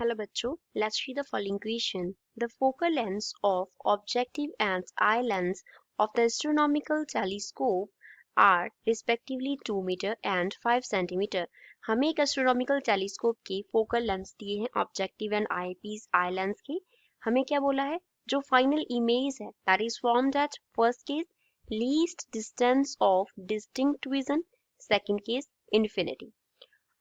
Hello बच्चों, let's read the following question. The focal lengths of objective and eye lens of the astronomical telescope are respectively 2 meter and 5 centimeter. हमें एक astronomical telescope के focal lengths दिए हैं objective and eyepiece eye lens के. हमें क्या बोला है? जो final image है that is formed at first case least distance of distinct vision, second case infinity.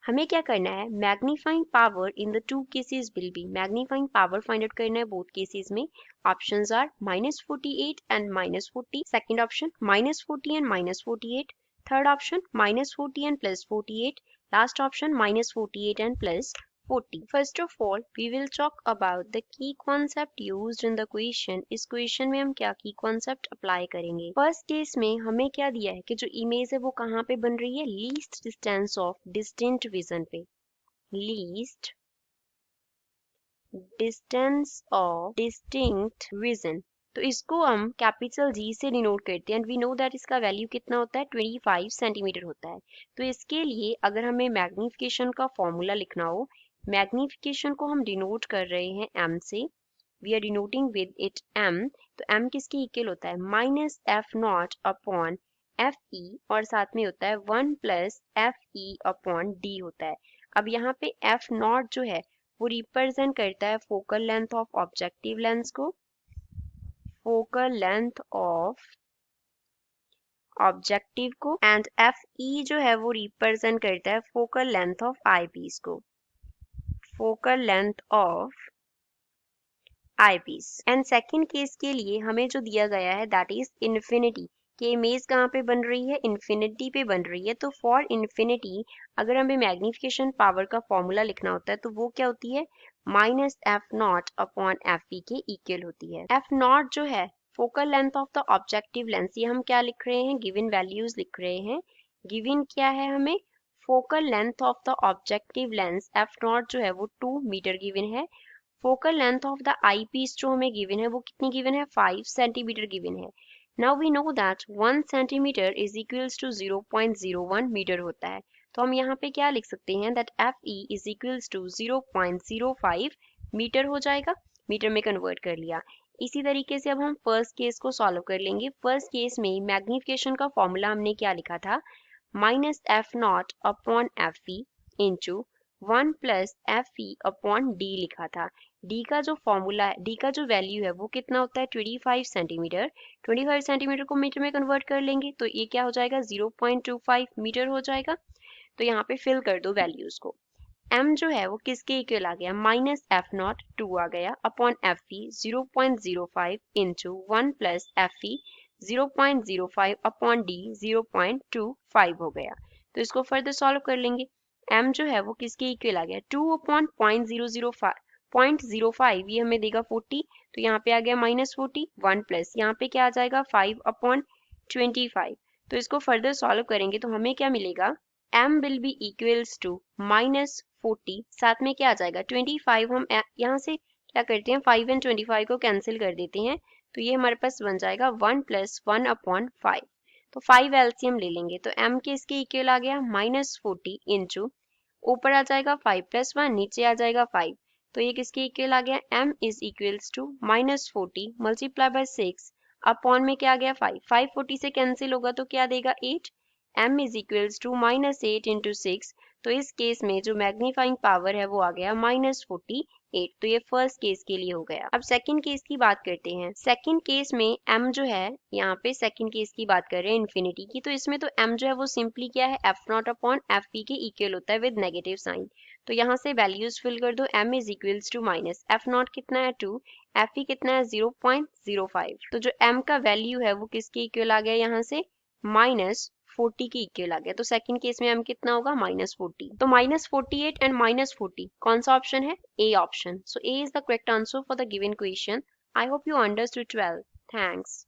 हमें क्या करना है? Magnifying power in the two cases will be magnifying power find out करना है बोथ केसेस में. Options are -48 and -40. Second option -40 and -48. Third option -40 and +48. Last option -48 and +40. First of all, we will talk about the key concept used in the question. इस question में हम क्या की concept apply करेंगे? First case में हमें क्या दिया है कि जो इमेज है वो कहाँ पे बन रही है? Least distance of distinct vision पे. Least distance of distinct vision, तो इसको हम कैपिटल जी से डिनोट करते हैं एंड वी नो दैट इसका वैल्यू कितना होता है? 25 सेंटीमीटर होता है. तो इसके लिए अगर हमें मैग्निफिकेशन का फॉर्मूला लिखना हो, मैग्निफिकेशन को हम डिनोट कर रहे हैं m से. We are denoting with it m. तो m किसके इक्वल होता है? -f0 अपॉन fe और साथ में होता है 1 + fe अपॉन d होता है. अब यहाँ पे f0 जो है वो रिप्रेजेंट करता है focal length of objective lens को. फोकल लेंथ ऑफ ऑब्जेक्टिव को. एंड fe जो है वो रिप्रेजेंट करता है focal length of eyepiece को. Focal length of eyepiece. And second case के लिए हमें जो दिया गया है दैट इज इन्फिनिटी. कि इमेज कहाँ पे बन रही है? इन्फिनिटी पे बन रही है. तो फॉर इन्फिनिटी अगर हमें मैग्निफिकेशन पावर का फॉर्मूला लिखना होता है तो वो क्या होती है? -f0 अपॉन fe के इक्वल होती है. f0 जो है focal length of the objective lens, ये हम क्या लिख रहे हैं? गिवन वैल्यूज लिख रहे हैं. गिवन क्या है हमें? Focal length of the objective lens f0 जो है वो 2 मीटर गिवन है. Focal length of the eyepiece जो हमें गिवन है वो कितनी गिवन है? 5 सेंटीमीटर गिवन है. Now we know that 1 centimetre is equals to 0.01 metre होता है. तो हम यहाँ पे क्या लिख सकते हैं? That fe is equals to 0.05 metre हो जाएगा. मीटर में कन्वर्ट कर लिया. इसी तरीके से अब हम फर्स्ट केस को सॉल्व कर लेंगे. फर्स्ट केस में मैग्निफिकेशन का फॉर्मूला हमने क्या लिखा था? -f0 upon fe into 1 + fe upon d लिखा था. d का जो फॉर्मूला है, d का जो वैल्यू है वो कितना होता है? 25 सेंटीमीटर. 25 सेंटीमीटर को मीटर में कन्वर्ट कर लेंगे तो ये क्या हो जाएगा? 0.25 मीटर हो जाएगा. तो यहाँ पे फिल कर दो वैल्यूज को. m जो है वो किसके इक्वल आ गया? -f0 2 आ गया upon fe 0.05 into 1 + fe 0.05 upon d 0.25 हो गया. तो इसको फर्दर सॉल्व कर लेंगे. m जो है वो किसके इक्वल आ गया? 2 अपॉन 0.05 ये हमें देगा 40. तो यहाँ पे आ गया -40. 1 प्लस यहाँ पे क्या आ जाएगा? 5 अपॉन 25. तो इसको फर्दर सॉल्व करेंगे तो हमें क्या मिलेगा? m will be equals to -40. साथ में क्या आ जाएगा? 25. हम यहाँ से क्या करते हैं? 5 एंड 25 को कैंसिल कर देते हैं. तो ये हमारे पास बन जाएगा 1 + 1 अपॉन 5. तो 5 एलसीएम ले लेंगे तो m के इसके इक्वल आ गया -40 इंटू ऊपर आ जाएगा 5 + 1 नीचे आ जाएगा 5. तो ये किसके इक्वल आ गया? m is equals to -40 multiply by 6 upon में क्या आ गया? 5. 5 40 से कैंसिल होगा तो क्या देगा? 8. m is equals to -8 into 6. तो इस केस में जो मैग्नीफाइंग पावर है वो आ गया -48. तो ये फर्स्ट केस के लिए हो गया. अब सेकंड केस की बात करते हैं. सेकंड केस में m जो है, यहाँ पे सेकंड केस की बात कर रहे हैं इन्फिनिटी की, तो इसमें तो m जो है वो सिंपली क्या है? f0 अपॉन fe के इक्वल होता है विद नेगेटिव साइन. तो यहाँ से वैल्यूज फिल कर दो. m is equals to -f0 कितना है? 2. fe कितना है? 0.05. तो जो m का वैल्यू है वो किसके इक्वल आ गया? यहाँ से -40 के इक्वल आ गया. तो सेकंड केस में m कितना होगा? -40. तो -48 एंड -40 कौन सा ऑप्शन है? A option. So A is the correct answer for the given question. I hope you understood 12. Thanks.